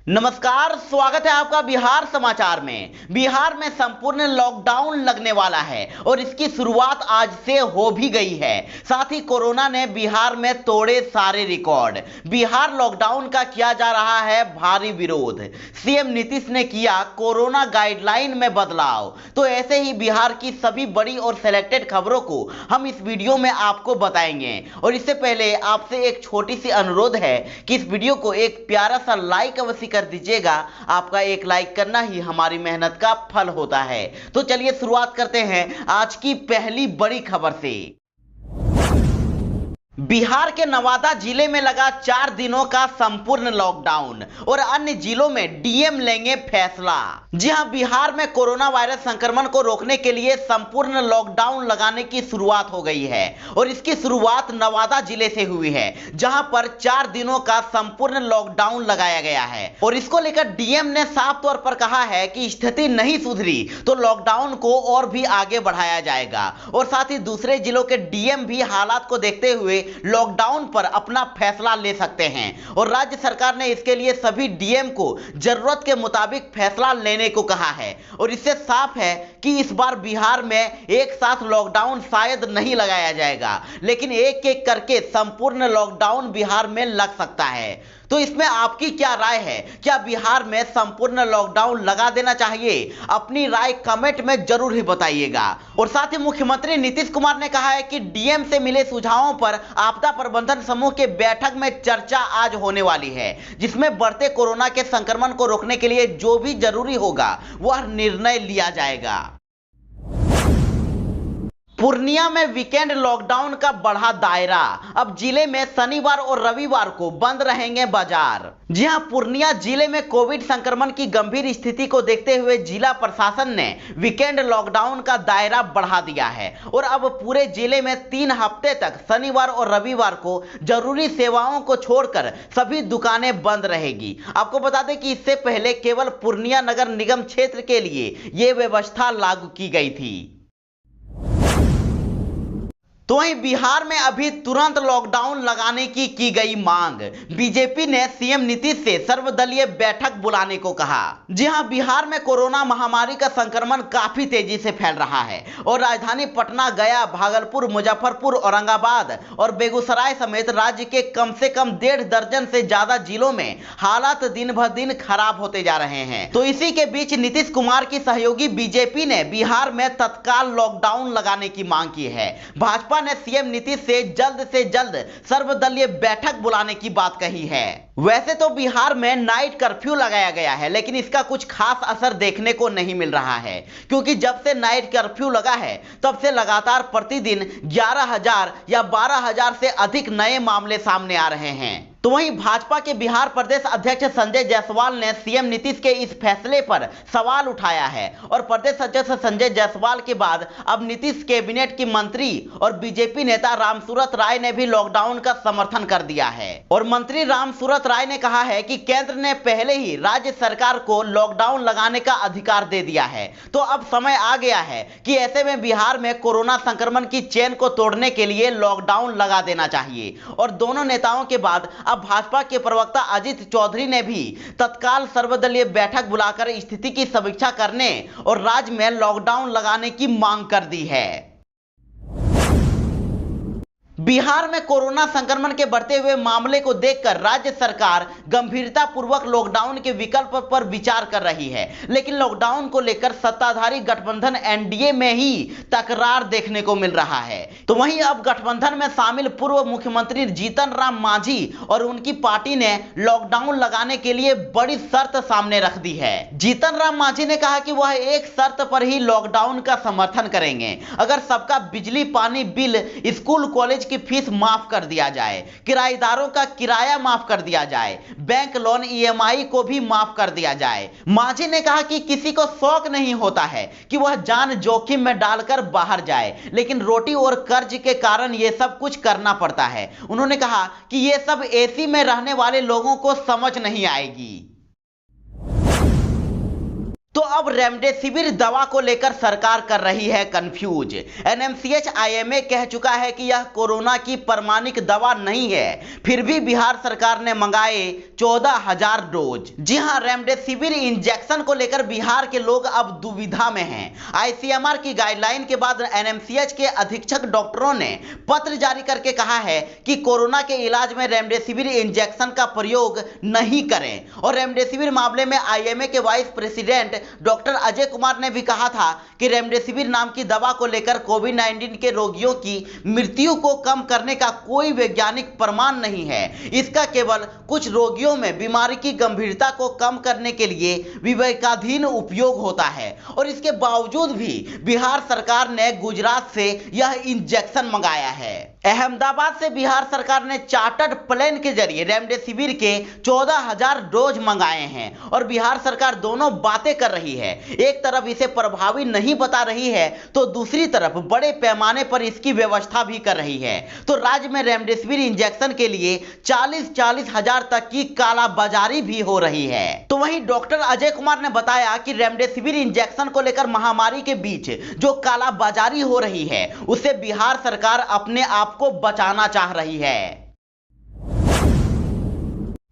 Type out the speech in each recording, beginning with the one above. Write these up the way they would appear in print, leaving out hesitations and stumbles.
नमस्कार, स्वागत है आपका बिहार समाचार में। बिहार में संपूर्ण लॉकडाउन लगने वाला है और इसकी शुरुआत आज से हो भी गई है। साथ ही कोरोना ने बिहार में तोड़े सारे रिकॉर्ड। बिहार लॉकडाउन का किया जा रहा है भारी विरोध। सीएम नीतीश ने किया कोरोना गाइडलाइन में बदलाव। तो ऐसे ही बिहार की सभी बड़ी और सिलेक्टेड खबरों को हम इस वीडियो में आपको बताएंगे। और इससे पहले आपसे एक छोटी सी अनुरोध है कि इस वीडियो को एक प्यारा सा लाइक अवश्य कर दीजिएगा। आपका एक लाइक करना ही हमारी मेहनत का फल होता है। तो चलिए शुरुआत करते हैं आज की पहली बड़ी खबर से। बिहार के नवादा जिले में लगा 4 दिनों का संपूर्ण लॉकडाउन और अन्य जिलों में डीएम लेंगे फैसला। जी हां, बिहार में कोरोना वायरस संक्रमण को रोकने के लिए संपूर्ण लॉकडाउन लगाने की शुरुआत हो गई है और इसकी शुरुआत नवादा जिले से हुई है, जहां पर 4 दिनों का संपूर्ण लॉकडाउन लगाया गया है। और इसको लेकर डीएम ने साफ तौर पर कहा है कि स्थिति नहीं सुधरी तो लॉकडाउन को और भी आगे बढ़ाया जाएगा। और साथ ही दूसरे जिलों के डीएम भी हालात को देखते हुए लॉकडाउन पर अपना फैसला ले सकते हैं। और राज्य सरकार ने इसके लिए सभी डीएम को जरूरत के मुताबिक फैसला लेने को कहा है। और इससे साफ है कि इस बार बिहार में एक साथ लॉकडाउन शायद नहीं लगाया जाएगा, लेकिन एक एक करके संपूर्ण लॉकडाउन बिहार में लग सकता है। तो इसमें आपकी क्या राय है? क्या बिहार में संपूर्ण लॉकडाउन लगा देना चाहिए? अपनी राय कमेंट में जरूर ही बताइएगा। और साथ ही मुख्यमंत्री नीतीश कुमार ने कहा है कि डीएम से मिले सुझावों पर आपदा प्रबंधन समूह के बैठक में चर्चा आज होने वाली है, जिसमें बढ़ते कोरोना के संक्रमण को रोकने के लिए जो भी जरूरी होगा वह निर्णय लिया जाएगा। पूर्णिया में वीकेंड लॉकडाउन का बढ़ा दायरा। अब जिले में शनिवार और रविवार को बंद रहेंगे बाजार। जी हां, पूर्णिया जिले में कोविड संक्रमण की गंभीर स्थिति को देखते हुए जिला प्रशासन ने वीकेंड लॉकडाउन का दायरा बढ़ा दिया है और अब पूरे जिले में 3 हफ्ते तक शनिवार और रविवार को जरूरी सेवाओं को छोड़कर सभी दुकानें बंद रहेगी। आपको बता दें कि इससे पहले केवल पूर्णिया नगर निगम क्षेत्र के लिए यह व्यवस्था लागू की गई थी। तो वहीं बिहार में अभी तुरंत लॉकडाउन लगाने की गई मांग। बीजेपी ने सीएम नीतीश से सर्वदलीय बैठक बुलाने को कहा। जी हां, बिहार में कोरोना महामारी का संक्रमण काफी तेजी से फैल रहा है और राजधानी पटना, गया, भागलपुर, मुजफ्फरपुर, औरंगाबाद और बेगूसराय समेत राज्य के कम से कम 1.5 दर्जन से ज्यादा जिलों में हालात दिन ब दिन खराब होते जा रहे हैं। तो इसी के बीच नीतीश कुमार की सहयोगी बीजेपी ने बिहार में तत्काल लॉकडाउन लगाने की मांग की है। भाजपा ने सीएम नीतीश से जल्द सर्वदलीय बैठक बुलाने की बात कही है। वैसे तो बिहार में नाइट कर्फ्यू लगाया गया है, लेकिन इसका कुछ खास असर देखने को नहीं मिल रहा है, क्योंकि जब से नाइट कर्फ्यू लगा है तब से लगातार प्रतिदिन 11,000 या 12,000 से अधिक नए मामले सामने आ रहे हैं। तो वहीं भाजपा के बिहार प्रदेश अध्यक्ष संजय जायसवाल ने सीएम नीतीश के इस फैसले पर सवाल उठाया है और प्रदेश अध्यक्ष संजय जायसवाल के बाद अब नीतीश कैबिनेट की मंत्री और बीजेपी नेता रामसूरत राय ने भी लॉकडाउन का समर्थन कर दिया है। और मंत्री रामसूरत राय ने कहा है कि केंद्र ने पहले ही राज्य सरकार को लॉकडाउन लगाने का अधिकार दे दिया है, तो अब समय आ गया है कि ऐसे में बिहार में कोरोना संक्रमण की चेन को तोड़ने के लिए लॉकडाउन लगा देना चाहिए। और दोनों नेताओं के बाद अब भाजपा के प्रवक्ता अजित चौधरी ने भी तत्काल सर्वदलीय बैठक बुलाकर स्थिति की समीक्षा करने और राज्य में लॉकडाउन लगाने की मांग कर दी है। बिहार में कोरोना संक्रमण के बढ़ते हुए मामले को देखकर राज्य सरकार गंभीरतापूर्वक लॉकडाउन के विकल्प पर विचार कर रही है, लेकिन लॉकडाउन को लेकर सत्ताधारी गठबंधन एनडीए में ही तकरार देखने को मिल रहा है। तो वहीं अब गठबंधन में शामिल पूर्व मुख्यमंत्री जीतन राम मांझी और उनकी पार्टी ने लॉकडाउन लगाने के लिए बड़ी शर्त सामने रख दी है। जीतन राम मांझी ने कहा कि वह एक शर्त पर ही लॉकडाउन का समर्थन करेंगे, अगर सबका बिजली, पानी बिल, स्कूल, कॉलेज की फीस माफ कर दिया जाए, किराएदारों का किराया माफ कर दिया जाए, बैंक लोन ईएमआई को भी माफ कर दिया जाए। मांझी ने कहा कि किसी को शौक नहीं होता है कि वह जान जोखिम में डालकर बाहर जाए, लेकिन रोटी और कर्ज के कारण यह सब कुछ करना पड़ता है। उन्होंने कहा कि यह सब एसी में रहने वाले लोगों को समझ नहीं आएगी। तो अब रेमडेसिविर दवा को लेकर सरकार कर रही है कंफ्यूज। एनएमसीएच आईएमए कह चुका है कि यह कोरोना की प्रमाणिक दवा नहीं है, फिर भी बिहार सरकार ने मंगाए 14,000 डोज। जी हां, रेमडेसिविर इंजेक्शन को लेकर बिहार के लोग अब दुविधा में हैं। आईसीएमआर की गाइडलाइन के बाद एनएमसीएच के अधीक्षक डॉक्टरों ने पत्र जारी करके कहा है कि कोरोना के इलाज में रेमडेसिविर इंजेक्शन का प्रयोग नहीं करें। और रेमडेसिविर मामले में आईएमए के vice president doctor Ajay Kumar ने भी कहा था कि रेमडेसिविर नाम की दवा को लेकर कोविड-19 के रोगियों की मृत्यु को कम करने का कोई वैज्ञानिक प्रमाण नहीं है। इसका केवल कुछ रोगियों में बीमारी की गंभीरता को कम करने के लिए विवेकाधीन उपयोग होता है। और इसके बावजूद भी बिहार सरकार ने गुजरात से यह इंजेक्शन मंगाया है। अहमदाबाद से बिहार सरकार ने चार्टर्ड प्लेन के जरिए रेमडेसिविर के 14,000 डोज मंगाए हैं। और बिहार सरकार दोनों बातें कर रही है, एक तरफ इसे प्रभावी नहीं बता रही है तो दूसरी तरफ बड़े पैमाने पर इसकी व्यवस्था भी कर रही है। तो राज्य में रेमडेसिविर इंजेक्शन के लिए 40-40 हजार तक की कालाबाजारी भी हो रही है। तो वहीं डॉक्टर अजय कुमार ने बताया कि रेमडेसिविर इंजेक्शन को लेकर महामारी के बीच जो कालाबाजारी हो रही है उससे बिहार सरकार अपने आप को बचाना चाह रही है।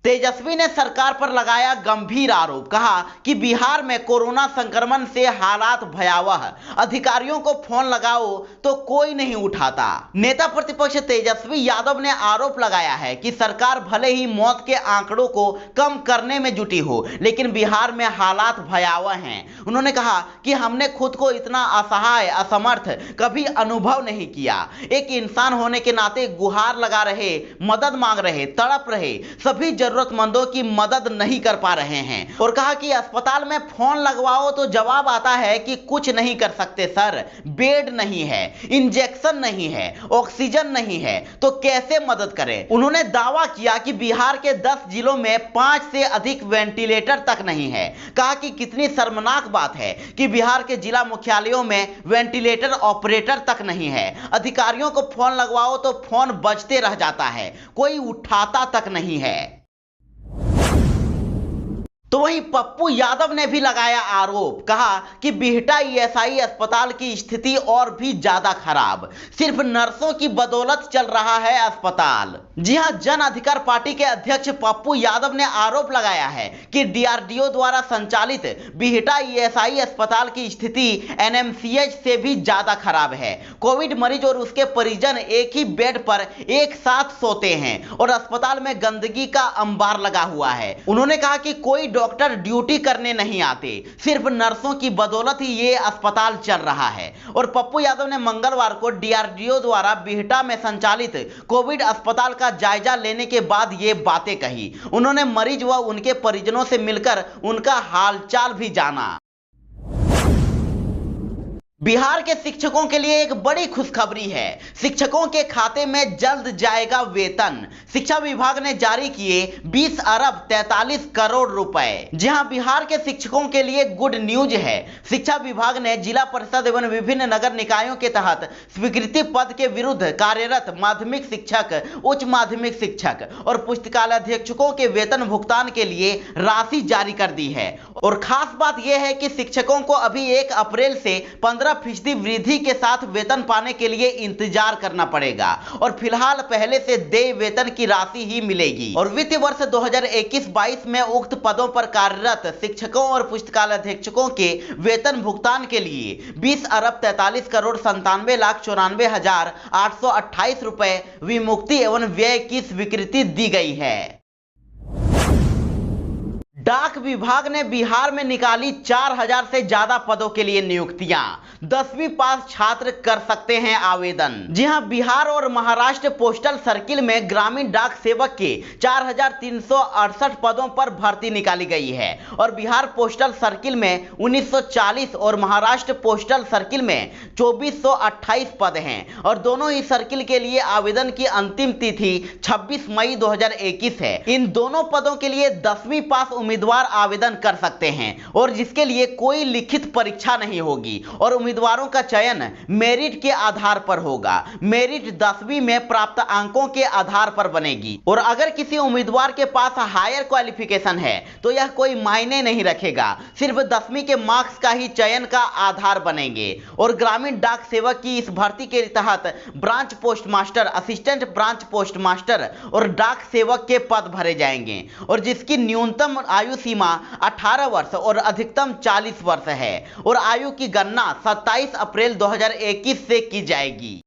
तेजस्वी ने सरकार पर लगाया गंभीर आरोप, कहा कि बिहार में कोरोना संक्रमण से हालात भयावह, अधिकारियों को फोन लगाओ तो कोई नहीं उठाता। नेता प्रतिपक्ष तेजस्वी यादव ने आरोप लगाया है कि सरकार भले ही मौत के आंकड़ों को कम करने में जुटी हो, लेकिन बिहार में हालात भयावह हैं। उन्होंने कहा कि हमने खुद को इतना असहाय, असमर्थ कभी अनुभव नहीं किया। एक इंसान होने के नाते गुहार लगा रहे, मदद मांग रहे, तड़प रहे, सभी जरूरतमंदों की मदद नहीं कर पा रहे हैं। और कहा कि अस्पताल में फोन लगवाओ तो जवाब आता है कि कुछ नहीं कर सकते सर, बेड नहीं है, इंजेक्शन नहीं है, ऑक्सीजन नहीं है, तो कैसे मदद करें। उन्होंने दावा किया कि बिहार के 10 जिलों में 5 से अधिक वेंटिलेटर तक नहीं है। कहा कि कितनी शर्मनाक बात है कि बिहार के जिला मुख्यालयों में वेंटिलेटर ऑपरेटर तक नहीं है। अधिकारियों को फोन लगवाओ तो फोन बजते रह जाता है, कोई उठाता तक नहीं है। तो वहीं पप्पू यादव ने भी लगाया आरोप, कहा कि बिहटा ईएसआई अस्पताल की स्थिति और भी ज्यादा खराब, सिर्फ नर्सों की बदौलत चल रहा है अस्पताल। जी हां, जन अधिकार पार्टी के अध्यक्ष पप्पू यादव ने आरोप लगाया है कि डीआरडीओ द्वारा संचालित बिहटा ईएसआई अस्पताल की स्थिति एनएमसीएच से भी ज्यादा खराब है। कोविड मरीज और उसके परिजन एक ही बेड पर एक साथ सोते हैं और अस्पताल में गंदगी का अंबार लगा हुआ है। उन्होंने कहा कि कोई डॉक्टर ड्यूटी करने नहीं आते, सिर्फ नर्सों की बदौलत ही ये अस्पताल चल रहा है। और पप्पू यादव ने मंगलवार को डीआरडीओ द्वारा बिहटा में संचालित कोविड अस्पताल का जायजा लेने के बाद ये बातें कही। उन्होंने मरीज व उनके परिजनों से मिलकर उनका हालचाल भी जाना। बिहार के शिक्षकों के लिए एक बड़ी खुशखबरी है, शिक्षकों के खाते में जल्द जाएगा वेतन। शिक्षा विभाग ने जारी किए 20 अरब 43 करोड़ रुपए। जी हां, बिहार के शिक्षकों के लिए गुड न्यूज है। शिक्षा विभाग ने जिला परिषद एवं विभिन्न नगर निकायों के तहत स्वीकृति पद के विरुद्ध कार्यरत माध्यमिक शिक्षक, उच्च माध्यमिक शिक्षक और पुस्तकालय अधीक्षकों के वेतन भुगतान के लिए राशि जारी कर दी है। और खास बात यह है कि शिक्षकों को अभी 1 अप्रैल से 15% वृद्धि के साथ वेतन पाने के लिए इंतजार करना पड़ेगा और फिलहाल पहले से देय वेतन की राशि ही मिलेगी। और वित्तीय वर्ष 2021-22 में उक्त पदों पर कार्यरत शिक्षकों और पुस्तकालय अधीक्षकों के वेतन भुगतान के लिए 20 अरब 43 करोड़ 97,94,828 रुपए विमुक्ति एवं व्यय की स्वीकृति दी गई है। डाक विभाग ने बिहार में निकाली 4000 से ज्यादा पदों के लिए नियुक्तियां। 10वीं पास छात्र कर सकते हैं आवेदन। जी हां, बिहार और महाराष्ट्र पोस्टल सर्किल में ग्रामीण डाक सेवक के 4368 पदों पर भर्ती निकाली गई है और बिहार पोस्टल सर्किल में 1940 और महाराष्ट्र पोस्टल सर्किल में 2428 पद हैं और दोनों ही सर्किल के लिए आवेदन की अंतिम तिथि 26 मई 2021 है। इन दोनों पदों के लिए 10वीं पास उम्मीदवार उम्मीदवार आवेदन कर सकते हैं और जिसके लिए कोई लिखित परीक्षा नहीं होगी और उम्मीदवारों का चयन मेरिट के आधार पर होगा। मेरिट 10वीं में प्राप्त अंकों के आधार पर बनेगी और अगर किसी उम्मीदवार के पास हायर क्वालिफिकेशन है तो यह कोई मायने नहीं रखेगा, सिर्फ 10वीं के मार्क्स का ही चयन का आधार बनेंगे। और ग्रामीण डाक सेवक की इस भर्ती के तहत branch post master, assistant branch post master और डाक सेवक के पद भरे जाएंगे और जिसकी न्यूनतम आयु सीमा 18 वर्ष और अधिकतम 40 वर्ष है और आयु की गणना 27 अप्रैल 2021 से की जाएगी।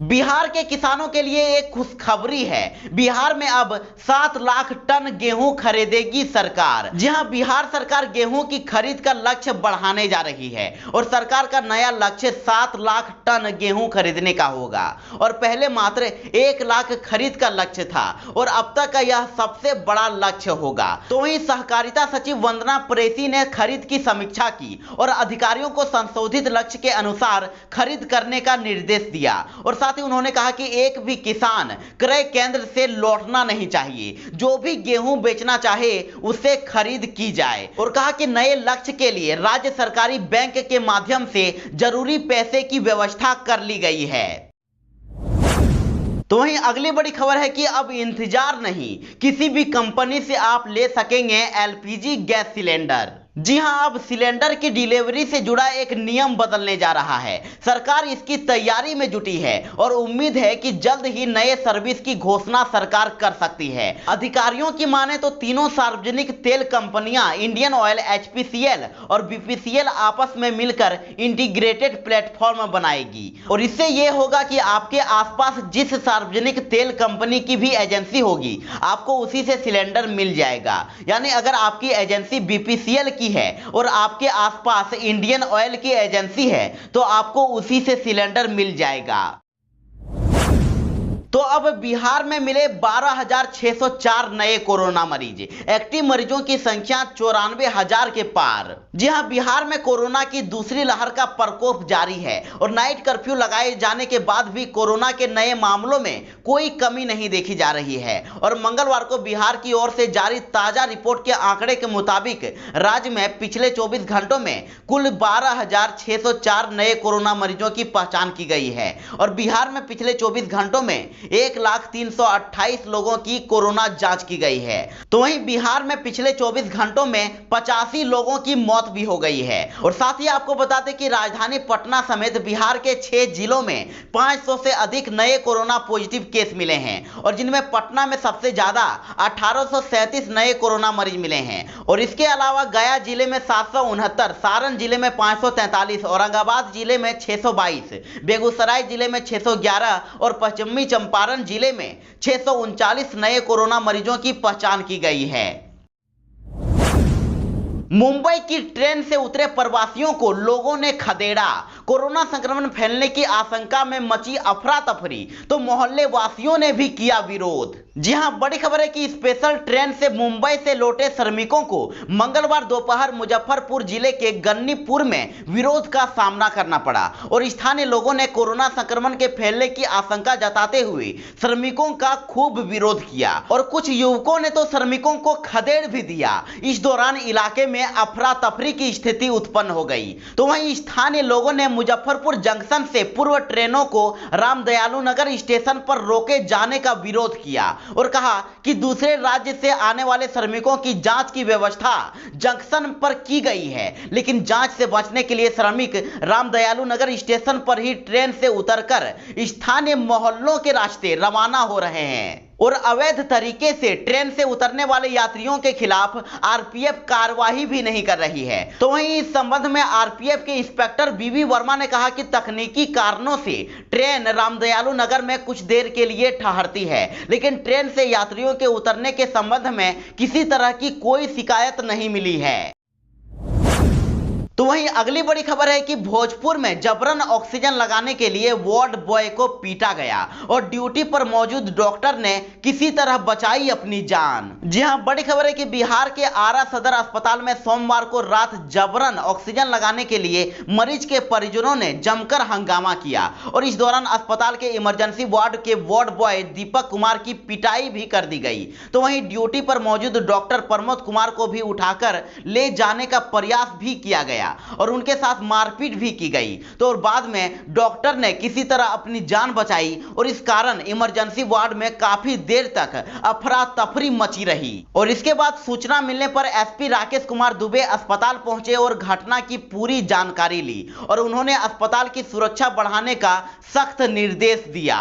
बिहार के किसानों के लिए एक खुशखबरी है। बिहार में अब 7 लाख टन गेहूं खरीदेगी सरकार। जी हां, बिहार सरकार गेहूं की खरीद का लक्ष्य बढ़ाने जा रही है और सरकार का नया लक्ष्य 7 लाख टन गेहूं खरीदने का होगा और पहले मात्र 1 लाख खरीद का लक्ष्य था और अब तक का यह सबसे बड़ा लक्ष्य होगा। तो वहीं सहकारिता सचिव वंदना प्रेसी ने खरीद की समीक्षा की और अधिकारियों को संशोधित लक्ष्य के अनुसार खरीद करने का निर्देश दिया और साथ उन्होंने कहा कि एक भी किसान क्रय केंद्र से लौटना नहीं चाहिए, जो भी गेहूं बेचना चाहे उससे खरीद की जाए और कहा कि नए लक्ष्य के लिए राज्य सरकारी बैंक के माध्यम से जरूरी पैसे की व्यवस्था कर ली गई है। तो वहीं अगली बड़ी खबर है कि अब इंतजार नहीं, किसी भी कंपनी से आप ले सकेंगे एलपीजी गैस सिलेंडर। जी हां, अब सिलेंडर की डिलीवरी से जुड़ा एक नियम बदलने जा रहा है। सरकार इसकी तैयारी में जुटी है और उम्मीद है कि जल्द ही नए सर्विस की घोषणा सरकार कर सकती है। अधिकारियों की माने तो तीनों सार्वजनिक तेल कंपनियां इंडियन ऑयल, एचपीसीएल और बीपीसीएल आपस में मिलकर इंटीग्रेटेड प्लेटफॉर्म बनाएगी और इससे यह होगा कि आपके आसपास जिस सार्वजनिक तेल कंपनी की भी एजेंसी होगी आपको उसी से सिलेंडर मिल जाएगा। यानी अगर आपकी एजेंसी बीपीसीएल की है और आपके आसपास इंडियन ऑयल की एजेंसी है तो आपको उसी से सिलेंडर मिल जाएगा। तो अब बिहार में मिले 12,604 नए कोरोना मरीज, एक्टिव मरीजों की संख्या 94,000 के पार। जी हां, बिहार में कोरोना की दूसरी लहर का प्रकोप जारी है और नाइट कर्फ्यू लगाए जाने के बाद भी कोरोना के नए मामलों में कोई कमी नहीं देखी जा रही है और मंगलवार को बिहार की ओर से जारी ताजा रिपोर्ट के आंकड़े के मुताबिक राज्य में पिछले 24 घंटों में कुल 12,604 नए कोरोना मरीजों की पहचान की गई है और बिहार में पिछले 24 घंटों में 1,328 लोगों की कोरोना जांच की गई है। तो वहीं बिहार में पिछले 24 घंटों में 85 लोगों की मौत भी हो गई है और साथ ही आपको बता दें कि राजधानी पटना समेत बिहार के 6 जिलों में 500 से अधिक नए कोरोना पॉजिटिव केस मिले हैं और जिनमें पटना में सबसे ज्यादा 1837 नए कोरोना मरीज मिले हैं और इसके अलावा गया जिले में 769, सारण जिले में 543, औरंगाबाद जिले में 622, बेगूसराय जिले में 611 और पश्चिमी चंपारण जिले में 639 नए कोरोना मरीजों की पहचान की गई है। मुंबई की ट्रेन से उतरे प्रवासियों को लोगों ने खदेड़ा। कोरोना संक्रमण फैलने की आशंका में मची अफरा तफरी तो मोहल्ले वासियों ने भी किया विरोध। जी हां, बड़ी खबर है कि स्पेशल ट्रेन से मुंबई से लौटे श्रमिकों को मंगलवार दोपहर मुजफ्फरपुर जिले के गन्नीपुर में विरोध का सामना करना पड़ा और स्थानीय लोगों ने कोरोना संक्रमण के फैलने की आशंका जताते हुए श्रमिकों का खूब विरोध किया और कुछ युवकों ने तो श्रमिकों को खदेड़ भी दिया। इस दौरान इलाके में अफरा तफरी की स्थिति उत्पन्न हो गई। तो वहीं स्थानीय लोगों ने मुजफ्फरपुर जंक्शन से पूर्व ट्रेनों को रामदयालु नगर स्टेशन पर रोके जाने का विरोध किया और कहा कि दूसरे राज्य से आने वाले श्रमिकों की जांच की व्यवस्था जंक्शन पर की गई है, लेकिन जांच से बचने के लिए श्रमिक रामदयालु नगर स्टेशन पर ही ट्रेन से उतरकर स्थानीय मोहल्लों के रास्ते रवाना हो रहे हैं और अवैध तरीके से ट्रेन से उतरने वाले यात्रियों के खिलाफ आरपीएफ कार्रवाई भी नहीं कर रही है। तो वहीं इस संबंध में आरपीएफ के इंस्पेक्टर बीवी वर्मा ने कहा कि तकनीकी कारणों से ट्रेन रामदयालु नगर में कुछ देर के लिए ठहरती है, लेकिन ट्रेन से यात्रियों के उतरने के संबंध में किसी तरह की कोई शिकायत नहीं मिली है। तो वहीं अगली बड़ी खबर है कि भोजपुर में जबरन ऑक्सीजन लगाने के लिए वार्ड बॉय को पीटा गया और ड्यूटी पर मौजूद डॉक्टर ने किसी तरह बचाई अपनी जान। जी हां, बड़ी खबर है कि बिहार के आरा सदर अस्पताल में सोमवार को रात जबरन ऑक्सीजन लगाने के लिए मरीज के परिजनों ने जमकर हंगामा किया और इस दौरान अस्पताल के इमरजेंसी वार्ड के वार्ड बॉय दीपक कुमार की पिटाई भी कर दी गई। तो वहीं ड्यूटी पर मौजूद डॉक्टर प्रमोद कुमार को भी उठाकर ले जाने का प्रयास भी किया गया और उनके साथ मारपीट भी की गई। तो और बाद में डॉक्टर ने किसी तरह अपनी जान बचाई और इस कारण इमरजेंसी वार्ड में काफी देर तक अफरा तफरी मची रही। और इसके बाद सूचना मिलने पर एसपी राकेश कुमार दुबे अस्पताल पहुंचे और घटना की पूरी जानकारी ली और उन्होंने अस्पताल की सुरक्षा बढ़ाने का सख्त निर्देश दिया।